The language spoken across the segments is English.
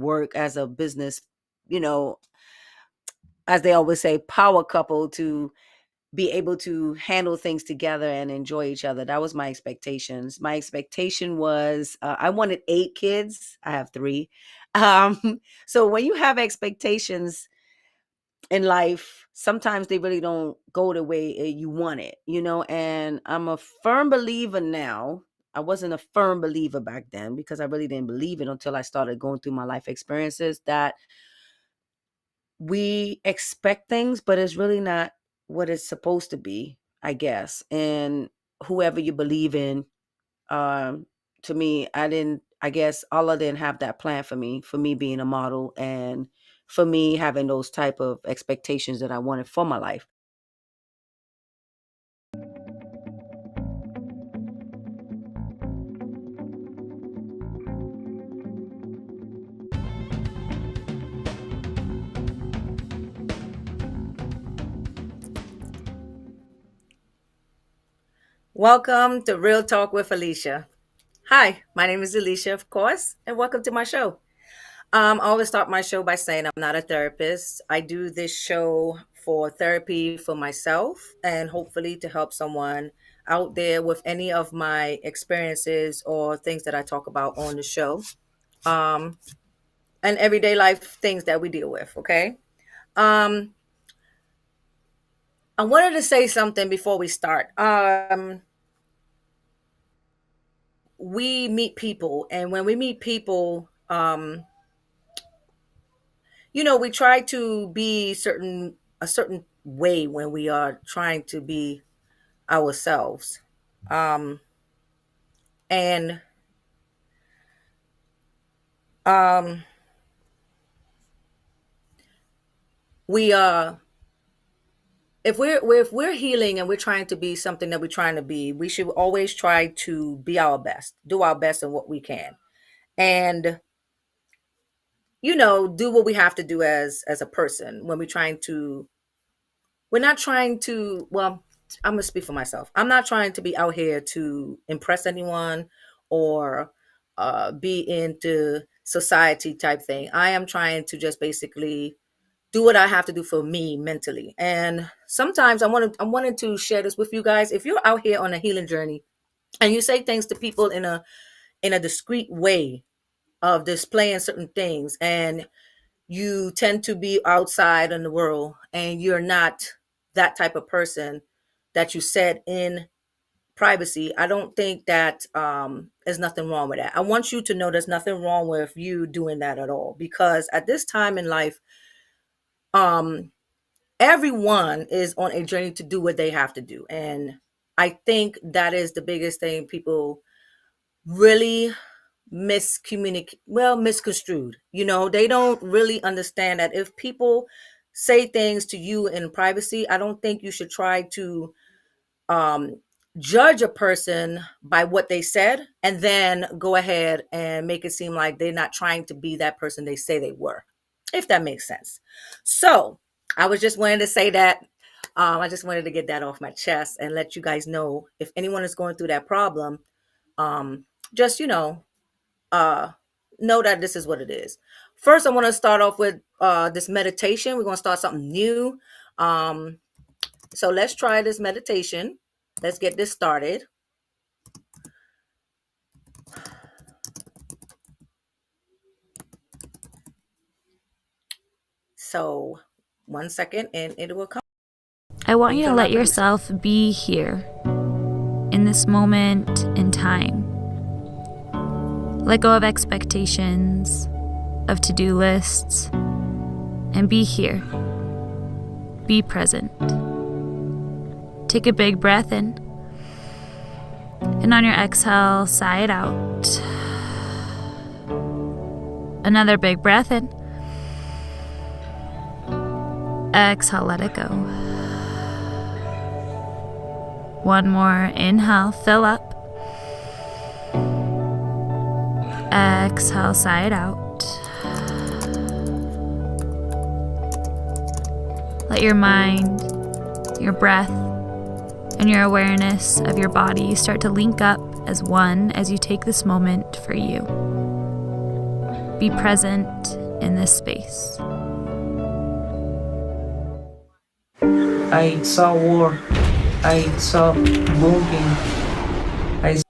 work as a business, you know, as they always say, power couple to be able to handle things together and enjoy each other. That was my expectations. My expectation was I wanted 8 kids. I have 3. So when you have expectations in life, sometimes they really don't go the way you want it, and I'm a firm believer now. I wasn't a firm believer back then because I really didn't believe it until I started going through my life experiences, that we expect things, but it's really not what it's supposed to be, I guess. And whoever you believe in, um, to me, I guess Allah didn't have that plan for me being a model, and for me having those type of expectations that I wanted for my life. Welcome to Real Talk with Elisha. Hi, my name is Elisha, of course, and welcome to my show. I always start my show by saying I'm not a therapist. I do this show for therapy for myself and hopefully to help someone out there with any of my experiences or things that I talk about on the show, um, and everyday life things that we deal with. Okay. Um, I wanted to say something before we start. We meet people, and when we meet people, we try to be a certain way when we are trying to be ourselves. Um, and um, we if we're healing and we're trying to be something that we're trying to be, we should always try to be our best, do our best in what we can, and do what we have to do as a person when we're not trying to, well, I'm gonna speak for myself. I'm not trying to be out here to impress anyone or be into society type thing. I am trying to just basically do what I have to do for me mentally. And sometimes I'm wanting to share this with you guys. If you're out here on a healing journey and you say things to people in a discreet way of displaying certain things, and you tend to be outside in the world and you're not that type of person that you said in privacy, I don't think that there's nothing wrong with that. I want you to know there's nothing wrong with you doing that at all, because at this time in life, um everyone is on a journey to do what they have to do, and I think that is the biggest thing people really misconstrued. They don't really understand that if people say things to you in privacy, I don't think you should try to um judge a person by what they said and then go ahead and make it seem like they're not trying to be that person they say they were, if that makes sense. So I was just wanting to say that. I just wanted to get that off my chest and let you guys know, if anyone is going through that problem, just uh know that this is what it is. First, I want to start off with this meditation. We're going to start something new. um so let's try this meditation. Let's get this started. So 1 second and it will come. I want you to let yourself be here in this moment in time. Let go of expectations, of to-do lists, and be here. Be present. Take a big breath in, and on your exhale, sigh it out. Another big breath in. Exhale, let it go. One more inhale, fill up. Exhale, sigh it out. Let your mind, your breath, and your awareness of your body start to link up as one as you take this moment for you. Be present in this space. I saw war. I saw bombing. I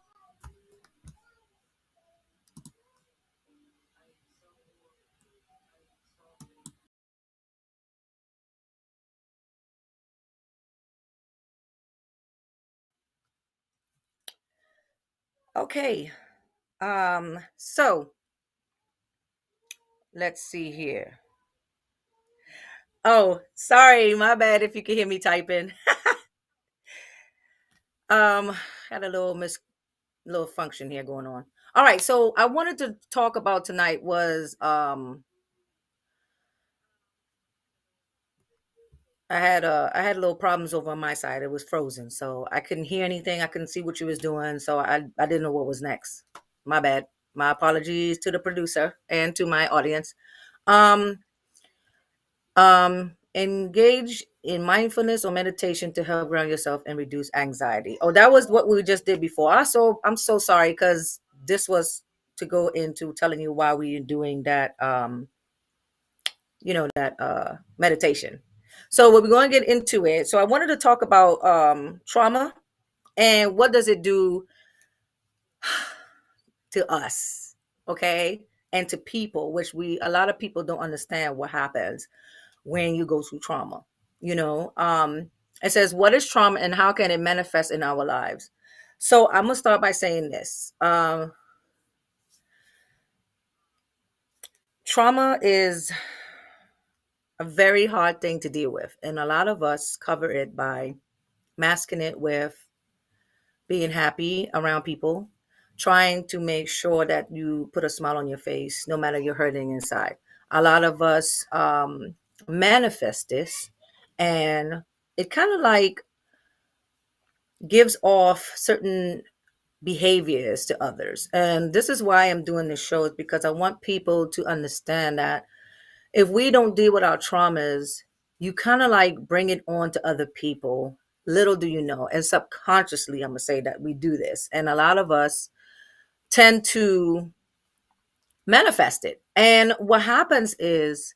Okay. So let's see here. Oh, sorry, my bad if you can hear me typing. Um, had a little function here going on. All right, so I wanted to talk about tonight was I had little problems over on my side. It was frozen, so I couldn't hear anything. I couldn't see what you was doing, so I didn't know what was next. My bad. My apologies to the producer and to my audience. Um, Engage in mindfulness or meditation to help ground yourself and reduce anxiety. Oh, that was what we just did before. Also, I'm so sorry because this was to go into telling you why we are doing that. That meditation. So we're going to get into it. So I wanted to talk about trauma and what does it do to us, okay, and to people, which we a lot of people don't understand what happens when you go through trauma. You know, it says, what is trauma and how can it manifest in our lives? So I'm gonna start by saying this. Trauma is a very hard thing to deal with, and a lot of us cover it by masking it with being happy around people, trying to make sure that you put a smile on your face, no matter you're hurting inside. A lot of us manifest this, and it kind of like gives off certain behaviors to others. And this is why I'm doing this show, is because I want people to understand that if we don't deal with our traumas, you kind of like bring it on to other people. Little do you know. And subconsciously, I'm going to say that we do this. And a lot of us tend to manifest it. And what happens is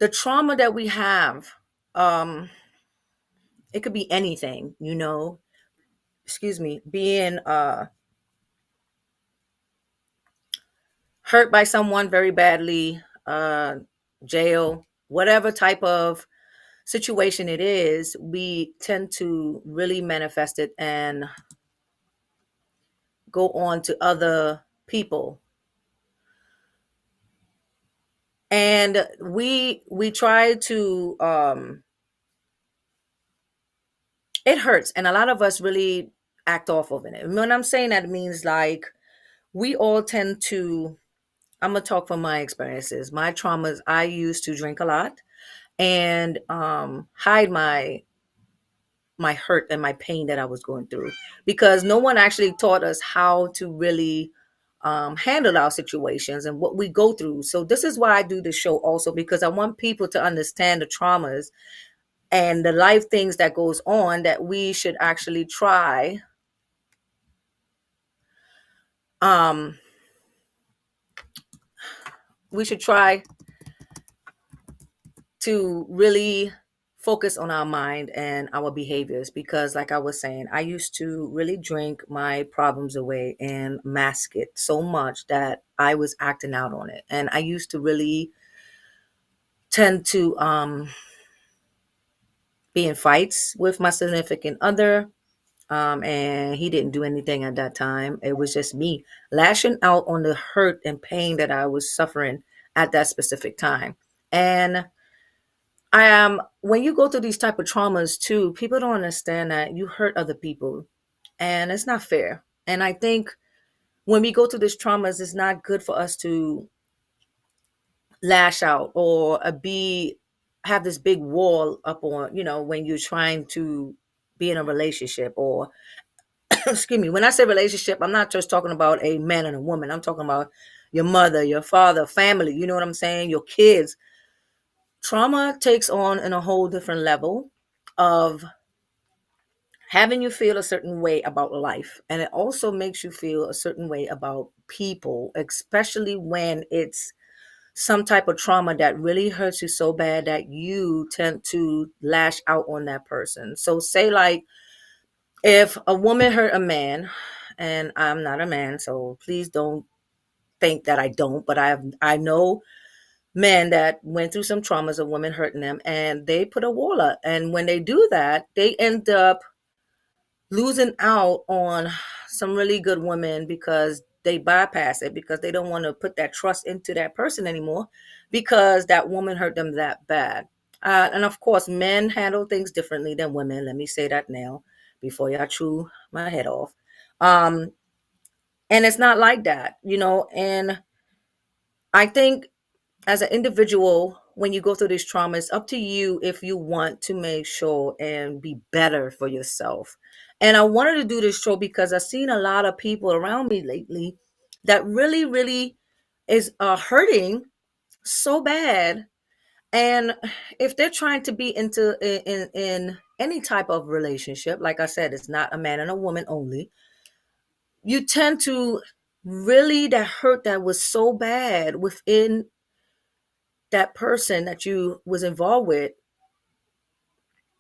the trauma that we have, um, it could be anything, excuse me, being hurt by someone very badly, jail, whatever type of situation it is, we tend to really manifest it and go on to other people. And we try to it hurts, and a lot of us really act off of it. And when I'm saying that, it means like we all tend to, I'm gonna talk from my experiences, my traumas. I used to drink a lot and hide my hurt and my pain that I was going through, because no one actually taught us how to really handle our situations and what we go through. So this is why I do this show also, because I want people to understand the traumas and the life things that goes on, that we should actually try um we should try to really focus on our mind and our behaviors, because like I was saying, I used to really drink my problems away and mask it so much that I was acting out on it. And I used to really tend to be in fights with my significant other, and he didn't do anything at that time. It was just me lashing out on the hurt and pain that I was suffering at that specific time. And when you go through these type of traumas too, people don't understand that you hurt other people, and it's not fair. And I think when we go through these traumas, it's not good for us to lash out or be have this big wall up on, when you're trying to be in a relationship, or excuse me, when I say relationship, I'm not just talking about a man and a woman. I'm talking about your mother, your father, family, you know what I'm saying, your kids. Trauma takes on in a whole different level of having you feel a certain way about life, and it also makes you feel a certain way about people, especially when it's some type of trauma that really hurts you so bad that you tend to lash out on that person. So say like if a woman hurt a man, and I'm not a man, so please don't think that I don't, but I know men that went through some traumas of women hurting them, and they put a wall up. And when they do that, they end up losing out on some really good women because they bypass it, because they don't want to put that trust into that person anymore because that woman hurt them that bad. And of course, men handle things differently than women. Let me say that now before y'all chew my head off. Um, and it's not like that, you know. And I think as an individual, when you go through these traumas, it's up to you if you want to make sure and be better for yourself. And I wanted to do this show because I've seen a lot of people around me lately that really, really is hurting so bad. And if they're trying to be into in any type of relationship, like I said, it's not a man and a woman only. You tend to really that hurt that was so bad within that person that you was involved with,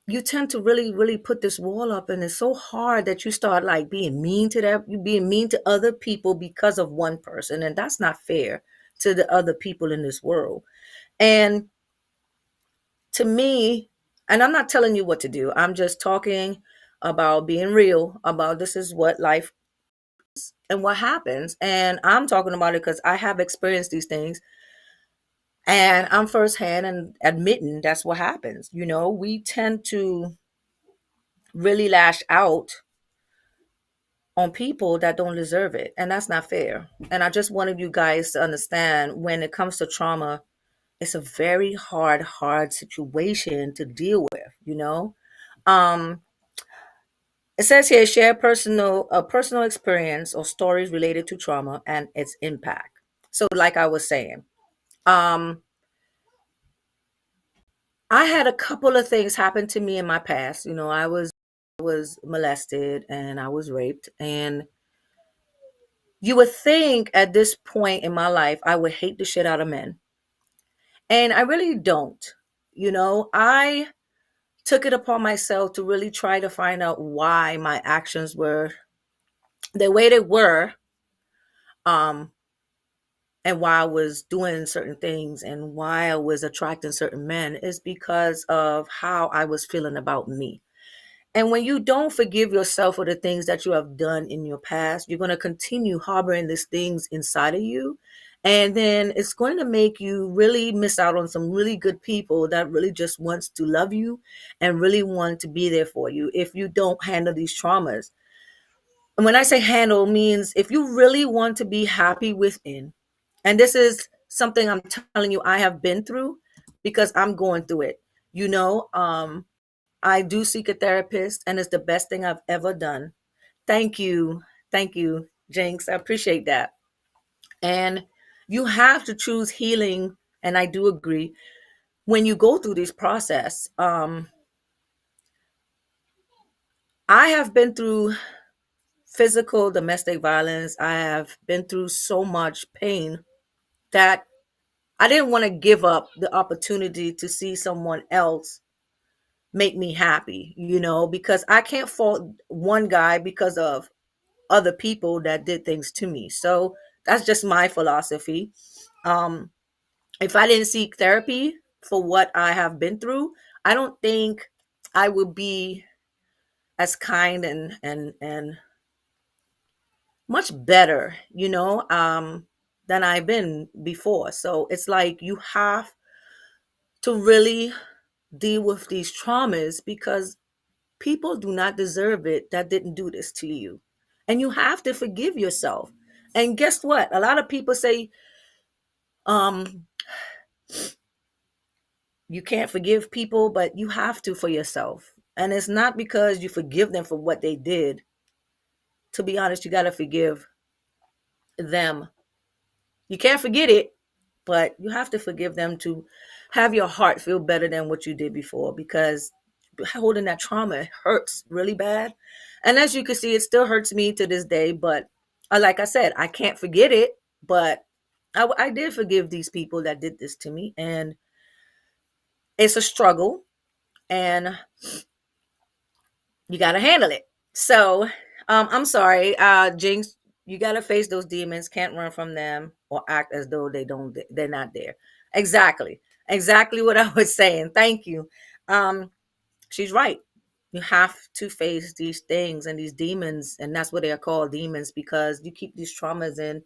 you tend to really really put this wall up, and it's so hard that you start like being mean to that, you being mean to other people because of one person, and that's not fair to the other people in this world. And to me, and I'm not telling you what to do, I'm just talking about being real about this is what life and what happens, and I'm talking about it because I have experienced these things. And I'm firsthand and admitting that's what happens. You know, we tend to really lash out on people that don't deserve it. And that's not fair. And I just wanted you guys to understand when it comes to trauma, it's a very hard, hard situation to deal with, you know? Um, it says here share a personal experience or stories related to trauma and its impact. So like I was saying, um, I had a couple of things happen to me in my past. You know, I was molested and I was raped, and you would think at this point in my life I would hate the shit out of men. And I really don't. You know, I took it upon myself to really try to find out why my actions were the way they were, um and why I was doing certain things and why I was attracting certain men is because of how I was feeling about me. And when you don't forgive yourself for the things that you have done in your past, you're going to continue harboring these things inside of you. And then it's going to make you really miss out on some really good people that really just wants to love you and really want to be there for you if you don't handle these traumas. And when I say handle means if you really want to be happy within, and this is something I'm telling you I have been through because I'm going through it. You know, I do seek a therapist, and it's the best thing I've ever done. Thank you. Thank you, Jinx. I appreciate that. And you have to choose healing. And I do agree when you go through this process. I have been through physical domestic violence. I have been through so much pain that I didn't want to give up the opportunity to see someone else make me happy, you know, because I can't fault one guy because of other people that did things to me. So that's just my philosophy. Um, if I didn't seek therapy for what I have been through, I don't think I would be as kind and much better, you know, than I've been before. So it's like you have to really deal with these traumas because people do not deserve it that didn't do this to you. And you have to forgive yourself. And guess what? A lot of people say, um, you can't forgive people, but you have to for yourself. And it's not because you forgive them for what they did. To be honest, you got to forgive them. You can't forget it, but you have to forgive them to have your heart feel better than what you did before, because holding that trauma hurts really bad. And as you can see, it still hurts me to this day. But like I said, I can't forget it, but I did forgive these people that did this to me, and it's a struggle, and you got to handle it. So, I'm sorry, Jinx, you got to face those demons. Can't run from them or act as though they're not there. Exactly what I was saying. Thank you. Um, she's right. You have to face these things and these demons, and that's what they are called, demons, because you keep these traumas in.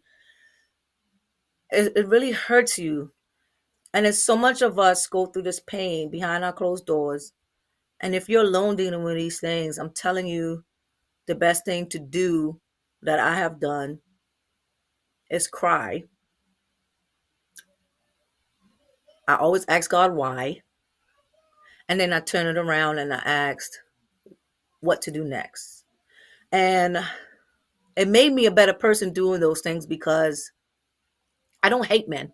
It really hurts you, and it's so much of us go through this pain behind our closed doors. And if you're alone dealing with these things, I'm telling you, the best thing to do that I have done is cry. I always ask God why, and then I turn it around and I asked what to do next. And it made me a better person doing those things because I don't hate men.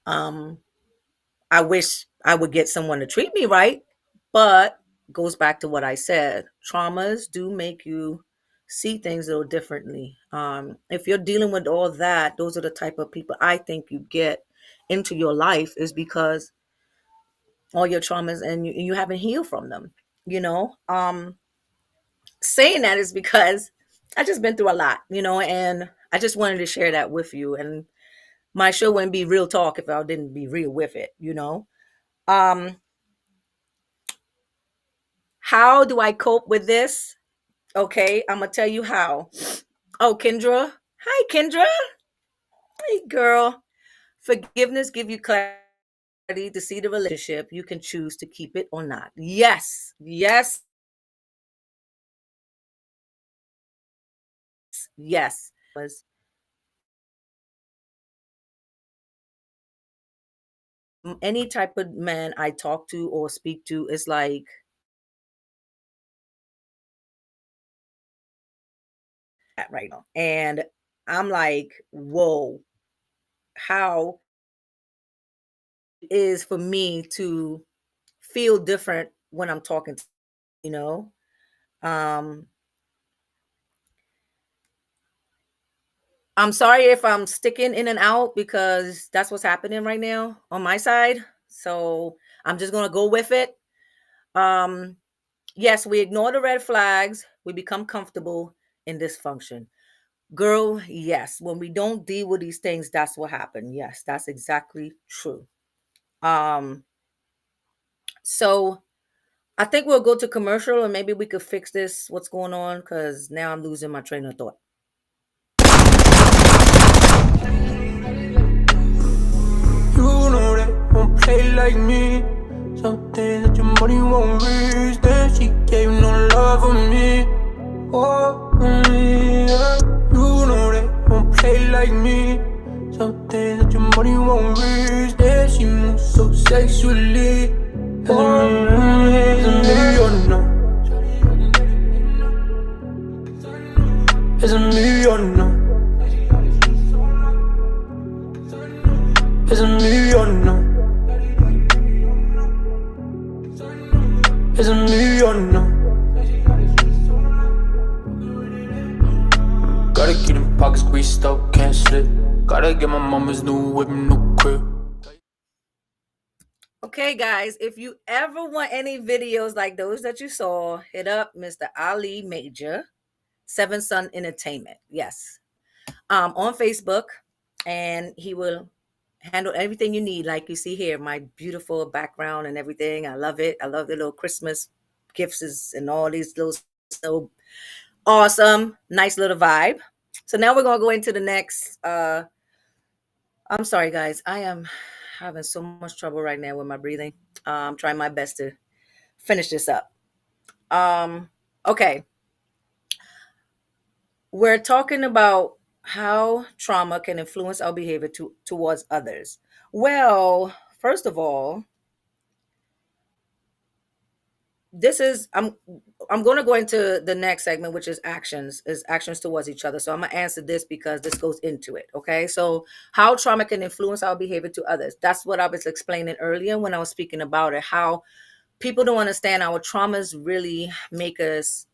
Um, I wish I would get someone to treat me right, but goes back to what I said. Traumas do make you see things a little differently. If you're dealing with all that, those are the type of people I think you get into your life is because all your traumas and you haven't healed from them. You know, saying that is because I just been through a lot, and I just wanted to share that with you. And my show wouldn't be real talk if I didn't be real with it. Um, how do I cope with this? Okay, I'm gonna tell you how. Oh, Kendra. Hi, Kendra. Hey, girl. Forgiveness give you clarity to see the relationship. You can choose to keep it or not. Yes, yes, yes. Was any type of man I talk to or speak to is like that right now, and I'm like, whoa, how it is for me to feel different when I'm talking to you know. Um, I'm sorry if I'm sticking in and out because that's what's happening right now on my side. So I'm just gonna go with it. Um, yes, we ignore the red flags. We become comfortable in dysfunction. Girl, yes. When we don't deal with these things, that's what happened. Yes, that's exactly true. Um, so I think we'll go to commercial and maybe we could fix this. What's going on? Because now I'm losing my train of thought. You know they won't play like me. Something that your money won't reach. Then she gave no love for me. Oh, yeah. You know they won't play like me. Something that your money won't reach. Then she moves so sexually. It's a million now. It's a million now. It's a million now. It's a million now. Gotta keep them pockets greased up, can't slip. Gotta get my mama's new whip, new crib. Okay, guys, if you ever want any videos like those that you saw, hit up Mr. Ali Major, Seven Sun Entertainment. Yes. On Facebook, and he will handle everything you need. Like you see here, my beautiful background and everything. I love it. I love the little Christmas gifts and all these little so awesome, nice little vibe. So now we're gonna go into the next. I'm sorry, guys. I am having so much trouble right now with my breathing. I'm trying my best to finish this up. Um, okay, we're talking about how trauma can influence our behavior towards others. Well, first of all, this is I'm going to go into the next segment, which is actions towards each other. So I'm going to answer this because this goes into it. Okay, so how trauma can influence our behavior to others. That's what I was explaining earlier when I was speaking about it. How people don't understand our traumas really make us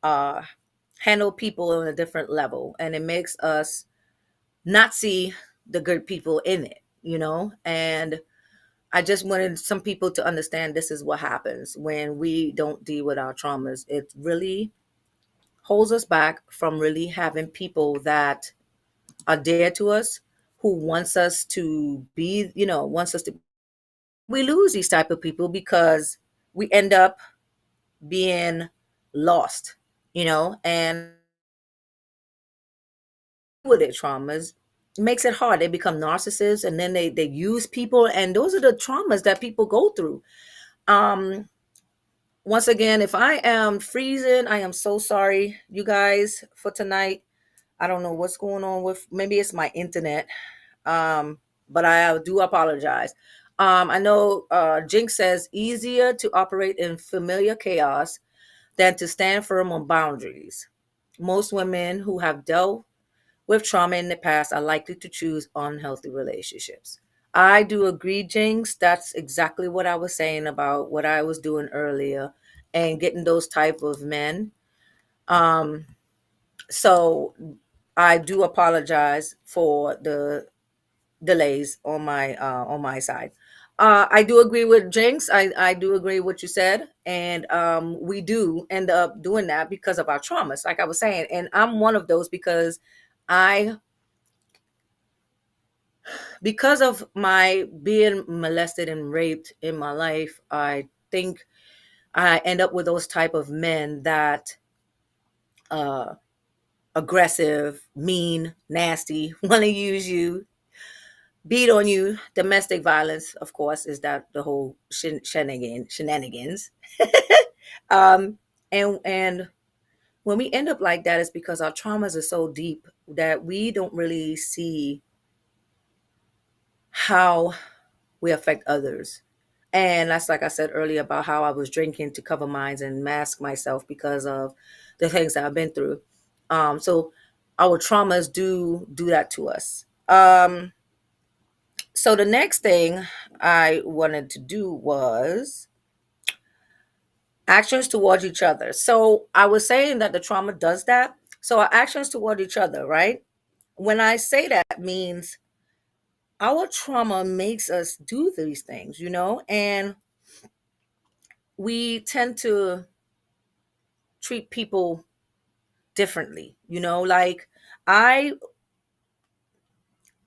uh handle people on a different level, and it makes us not see the good people in it, you know? And I just wanted some people to understand this is what happens when we don't deal with our traumas. It really holds us back from really having people that are dear to us, who wants us to be, wants us to. We lose these type of people because we end up being lost, and with their traumas, it makes it hard. They become narcissists, and then they use people, and those are the traumas that people go through. Um, Once again, if I am freezing, I am so sorry, you guys, for tonight. I don't know what's going on with, maybe it's my internet. But I do apologize. I know Jinx says easier to operate in familiar chaos than to stand firm on boundaries. Most women who have dealt with trauma in the past are likely to choose unhealthy relationships. I do agree, Jinx. That's exactly what I was saying about what I was doing earlier and getting those type of men. Um, so I do apologize for the delays on my side. I do agree with Jinx. I do agree with what you said, and we do end up doing that because of our traumas, like I was saying. And I'm one of those because I, because of my being molested and raped in my life, I think I end up with those type of men that uh aggressive, mean, nasty, want to use you, beat on you. Domestic violence, of course, is that the whole shenanigans. um, and when we end up like that, it's because our traumas are so deep that we don't really see how we affect others. And that's, like I said earlier, about how I was drinking to cover minds and mask myself because of the things that I've been through. So our traumas do that to us. So the next thing I wanted to do was actions towards each other. So I was saying that the trauma does that. So our actions toward each other, right? When I say that, means our trauma makes us do these things, and we tend to treat people differently, like I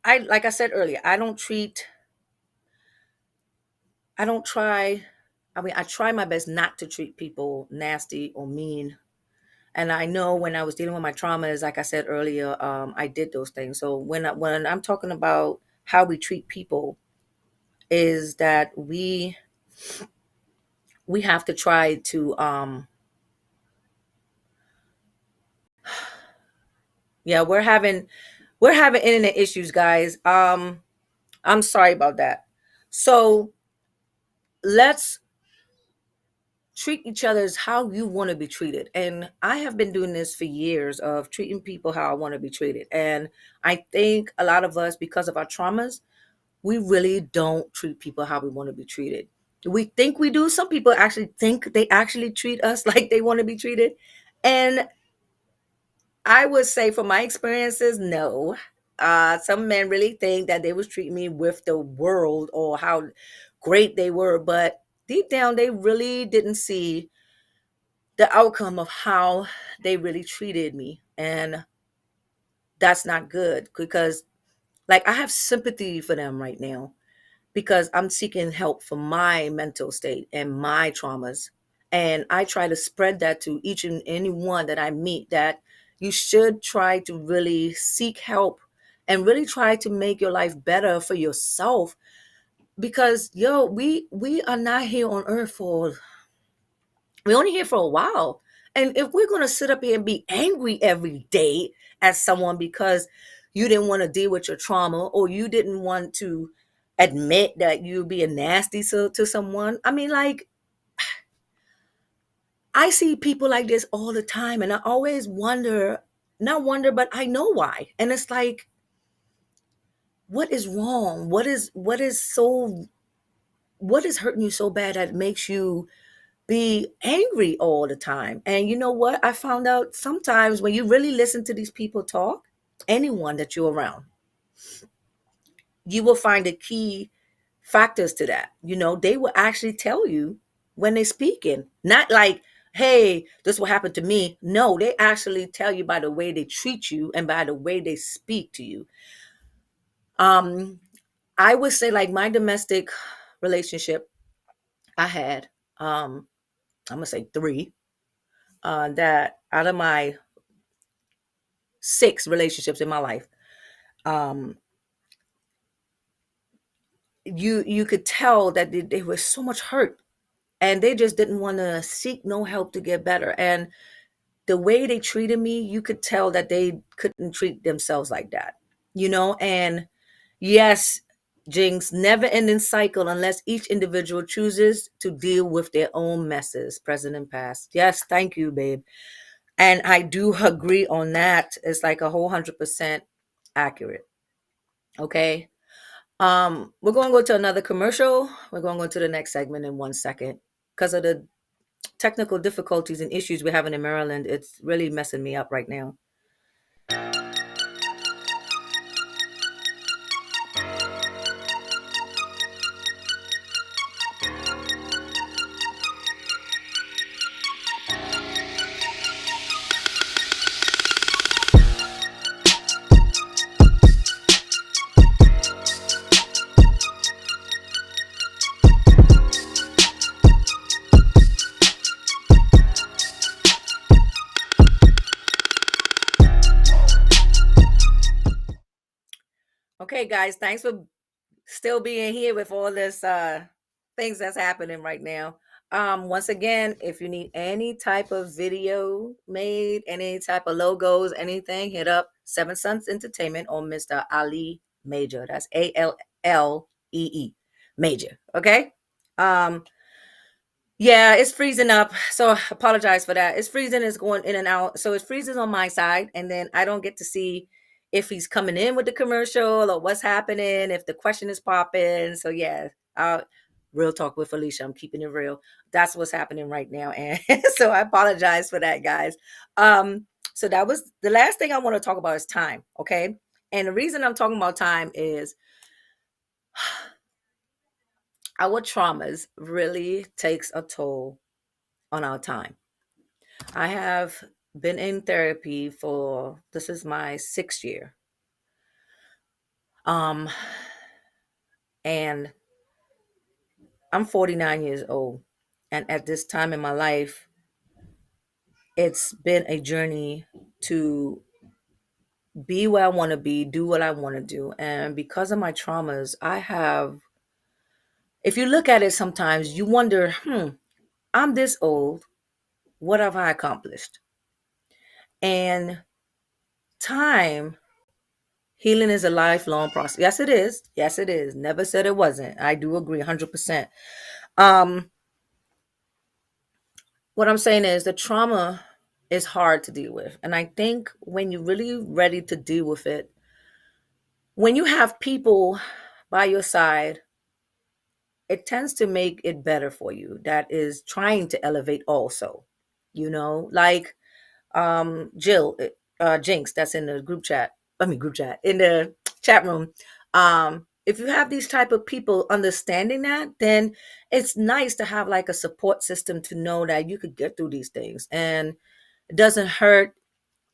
I like I said earlier, I don't try I mean, I try my best not to treat people nasty or mean. And I know when I was dealing with my traumas, like I said earlier, I did those things. So when I'm talking about how we treat people, is that we have to try to yeah, we're having internet issues, guys. I'm sorry about that. So let's treat each other as how you want to be treated. And I have been doing this for years of treating people how I want to be treated. And I think a lot of us, because of our traumas, we really don't treat people how we want to be treated. We think we do. Some people actually think they actually treat us like they want to be treated. And I would say from my experiences, no. Some men really think that they was treating me with the world or how great they were, but deep down they really didn't see the outcome of how they really treated me. And that's not good because, like, I have sympathy for them right now because I'm seeking help for my mental state and my traumas. And I try to spread that to each and any one that I meet, that you should try to really seek help and really try to make your life better for yourself. Because we are not here on earth for, we're only here for a while. And if we're going to sit up here and be angry every day at someone because you didn't want to deal with your trauma, or you didn't want to admit that you being nasty to someone, I mean, like, I see people like this all the time, and I always wonder, not wonder, but I know why. And it's like, what is wrong? What is hurting you so bad that it makes you be angry all the time? And you know what? I found out sometimes when you really listen to these people talk, anyone that you're around. you will find the key factors to that. They will actually tell you when they're speaking, not like, hey, this will happen to me. No, they actually tell you by the way they treat you and by the way they speak to you. Um, I would say, like, my domestic relationship I had, I'm gonna say three, that out of my six relationships in my life, um, you could tell that they were so much hurt, and they just didn't want to seek no help to get better. And the way they treated me, you could tell that they couldn't treat themselves like that. And yes, Jinx, never ending cycle unless each individual chooses to deal with their own messes, present and past. Yes, thank you, babe. And I do agree on that. It's like a whole 100% accurate. Okay. We're going to go to another commercial. We're going to go to the next segment in 1 second. Because of the technical difficulties and issues we're having in Maryland, it's really messing me up right now. Okay, guys, thanks for still being here with all this things that's happening right now. Once again, if you need any type of video made, any type of logos, anything, hit up Seven Sons Entertainment or Mr. Ali Major. That's Allee Major. Okay. um yeah, it's freezing up. So I apologize for that. It's freezing, it's going in and out. So it's freezing on my side, and then I don't get to see if he's coming in with the commercial or what's happening, if the question is popping. So yeah, real talk with Elisha. I'm keeping it real. That's what's happening right now. And so I apologize for that, guys. So that was the last thing I want to talk about is time. Okay. And the reason I'm talking about time is our traumas really takes a toll on our time. I have been in therapy for this is my 6th year. Um and I'm 49 years old. And at this time in my life, it's been a journey to be where I want to be, do what I want to do. And because of my traumas, if you look at it sometimes, you wonder, I'm this old. What have I accomplished? And time healing is a lifelong process. Yes, it is. Yes, it is. Never said it wasn't. I do agree 100%. Um, what I'm saying is the trauma is hard to deal with. And I think when you're really ready to deal with it, when you have people by your side, it tends to make it better for you. That is trying to elevate also, like Jill, Jinx, that's in the group chat. Group chat in the chat room. If you have these type of people understanding that, then it's nice to have like a support system to know that you could get through these things, and it doesn't hurt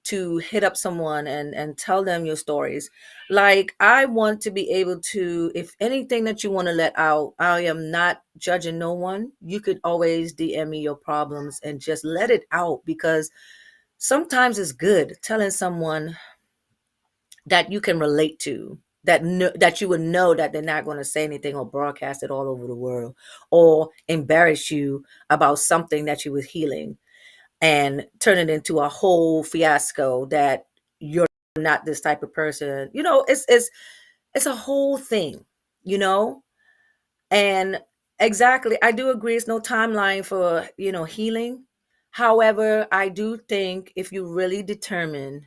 to hit up someone and tell them your stories. Like, I want to be able to, if anything that you want to let out, I am not judging no one. You could always DM me your problems and just let it out, because sometimes it's good telling someone that you can relate to, that you would know that they're not going to say anything or broadcast it all over the world or embarrass you about something that you were healing and turn it into a whole fiasco that you're not this type of person. It's a whole thing, you know? And exactly, I do agree it's no timeline for, healing. However, I do think if you really determine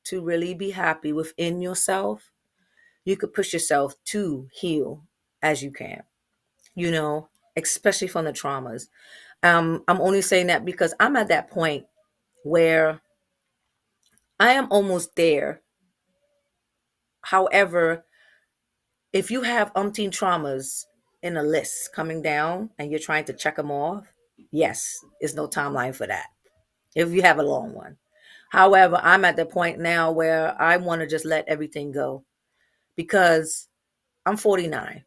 to really be happy within yourself, you could push yourself to heal as you can, especially from the traumas. I'm only saying that because I'm at that point where I am almost there. However, if you have umpteen traumas in a list coming down and you're trying to check them off, yes, there's no timeline for that if you have a long one. However, I'm at the point now where I want to just let everything go because I'm 49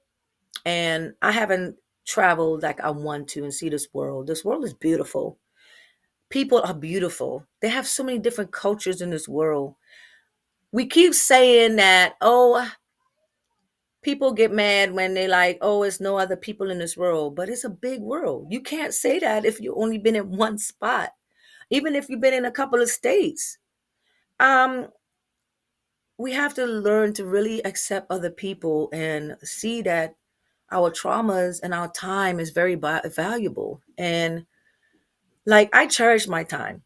and I haven't traveled like I want to and see this world. This world is beautiful. People are beautiful. They have so many different cultures in this world. We keep saying that, oh, people get mad when they like, oh, it's no other people in this world, but it's a big world. You can't say that if you've only been in one spot, even if you've been in a couple of states. Um, we have to learn to really accept other people and see that our traumas and our time is very valuable. And like, I cherish my time.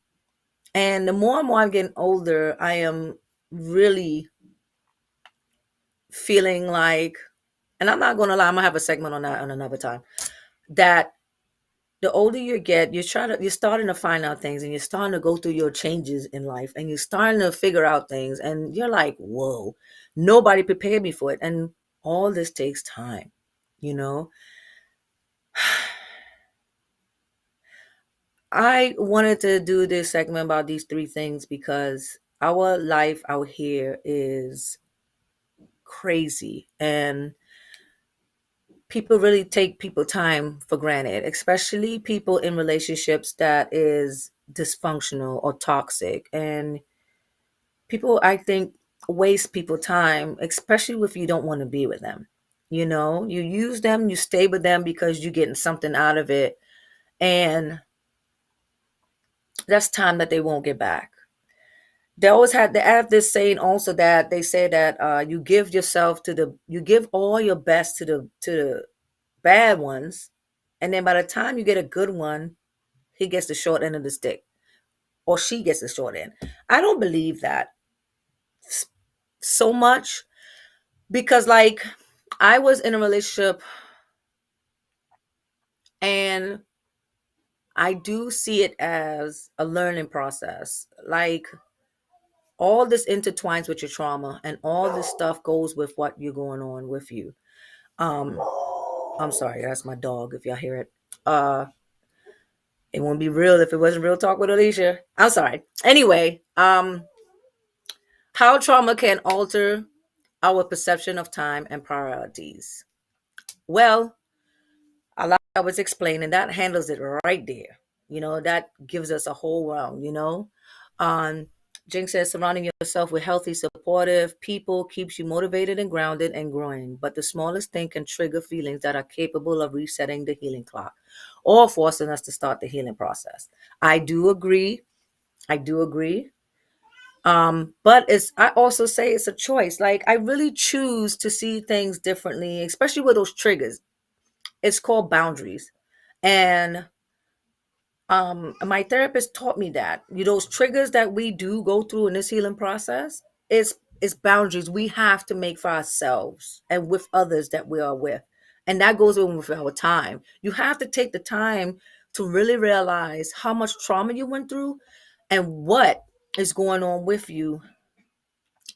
And the more and more I'm getting older, I am really feeling like, and I'm not going to lie, I'm going to have a segment on that on another time, that the older you get, you're starting to find out things and you're starting to go through your changes in life and you're starting to figure out things and you're like, whoa, nobody prepared me for it. And all this takes time, you know? I wanted to do this segment about these three things because our life out here is crazy and people really take people time for granted, especially people in relationships that is dysfunctional or toxic. And people, I think, waste people time, especially if you don't want to be with them. You know, you use them, you stay with them because you're getting something out of it. And that's time that they won't get back. They have this saying also that they say that you give all your best to the bad ones, and then by the time you get a good one, he gets the short end of the stick, or she gets the short end. I don't believe that so much because, like, I was in a relationship and I do see it as a learning process. Like, all this intertwines with your trauma, and all this stuff goes with what you're going on with you. Um, I'm sorry, that's my dog. If y'all hear it, it wouldn't be real if it wasn't real talk with Elisha. I'm sorry. Anyway, how trauma can alter our perception of time and priorities. Well, like I was explaining, that handles it right there. You know, that gives us a whole round, you know. Um, Jing says surrounding yourself with healthy, supportive people keeps you motivated and grounded and growing. But the smallest thing can trigger feelings that are capable of resetting the healing clock or forcing us to start the healing process. I do agree. I do agree. But it's I also say it's a choice. Like, I really choose to see things differently, especially with those triggers. It's called boundaries. And my therapist taught me that those triggers that we do go through in this healing process is boundaries we have to make for ourselves and with others that we are with. And that goes on with our time. You have to take the time to really realize how much trauma you went through and what is going on with you,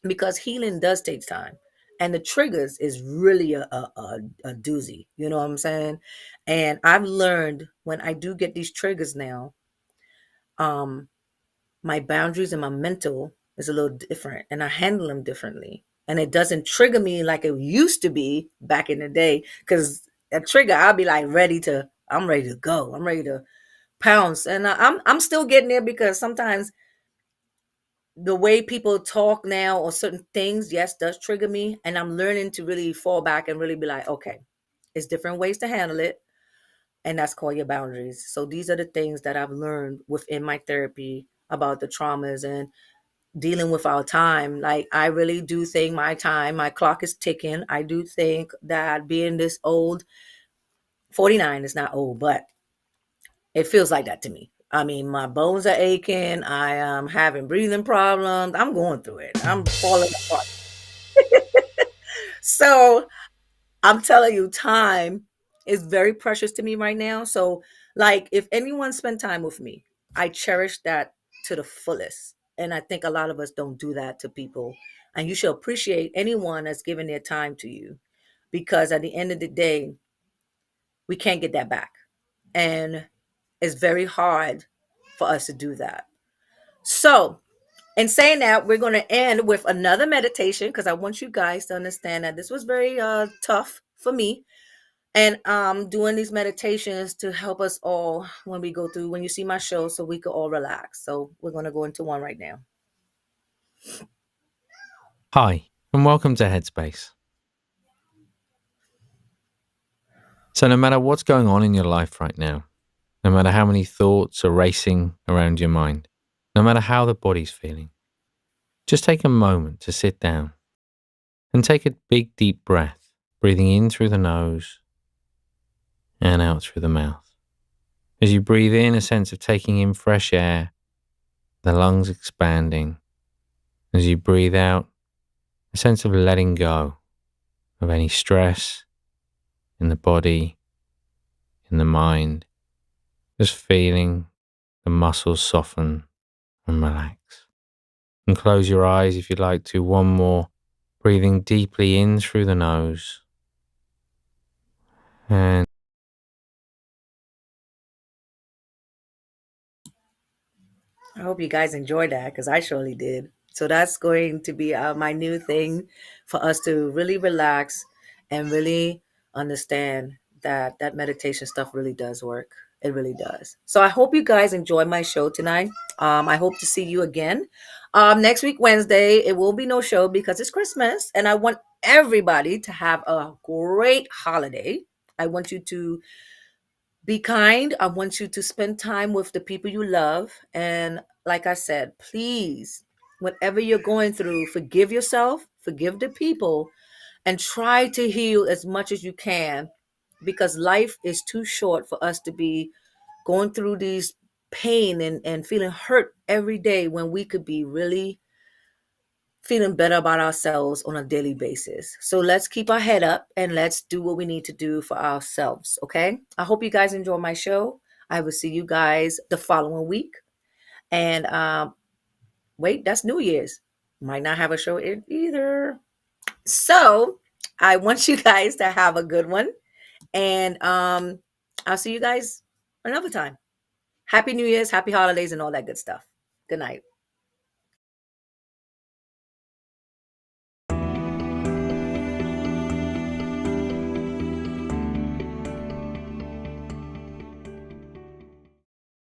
because healing does take time, and the triggers is really a doozy, you know what I'm saying? And I've learned when I do get these triggers now, um my boundaries and my mental is a little different and I handle them differently, and it doesn't trigger me like it used to be back in the day, because a trigger I'll be like I'm ready to go, I'm ready to pounce, and I'm still getting there because sometimes the way people talk now or certain things, yes, does trigger me. And I'm learning to really fall back and really be like, okay, it's different ways to handle it. And that's called your boundaries. So these are the things that I've learned within my therapy about the traumas and dealing with our time. Like, I really do think my clock is ticking. I do think that being this old, 49 is not old, but it feels like that to me. I mean, my bones are aching. I am having breathing problems. I'm going through it. I'm falling apart. So I'm telling you, time is very precious to me right now. So, like, if anyone spend time with me, I cherish that to the fullest. And I think a lot of us don't do that to people. And you should appreciate anyone that's giving their time to you, because at the end of the day, we can't get that back. And it's very hard for us to do that. So, in saying that, we're going to end with another meditation, because I want you guys to understand that this was very tough for me. And doing these meditations to help us all when we go through, when you see my show, so we could all relax. So we're going to go into one right now. Hi, and welcome to Headspace. So no matter what's going on in your life right now, no matter how many thoughts are racing around your mind, no matter how the body's feeling, just take a moment to sit down and take a big deep breath, breathing in through the nose and out through the mouth. As you breathe in, a sense of taking in fresh air, the lungs expanding. As you breathe out, a sense of letting go of any stress in the body, in the mind, just feeling the muscles soften and relax. And close your eyes if you'd like to. One more. Breathing deeply in through the nose. And I hope you guys enjoyed that, because I surely did. So that's going to be my new thing for us to really relax and really understand that that meditation stuff really does work. It really does. So I hope you guys enjoy my show tonight. I hope to see you again. Next week, Wednesday, it will be no show because it's Christmas, and I want everybody to have a great holiday. I want you to be kind. I want you to spend time with the people you love. And like I said, please, whatever you're going through, forgive yourself, forgive the people, and try to heal as much as you can, because life is too short for us to be going through these pain and feeling hurt every day when we could be really feeling better about ourselves on a daily basis. So let's keep our head up and let's do what we need to do for ourselves. Okay. I hope you guys enjoy my show. I will see you guys the following week. And wait, that's New Year's. Might not have a show either. So I want you guys to have a good one. And I'll see you guys another time. Happy New Year's, happy holidays, and all that good stuff. Good night.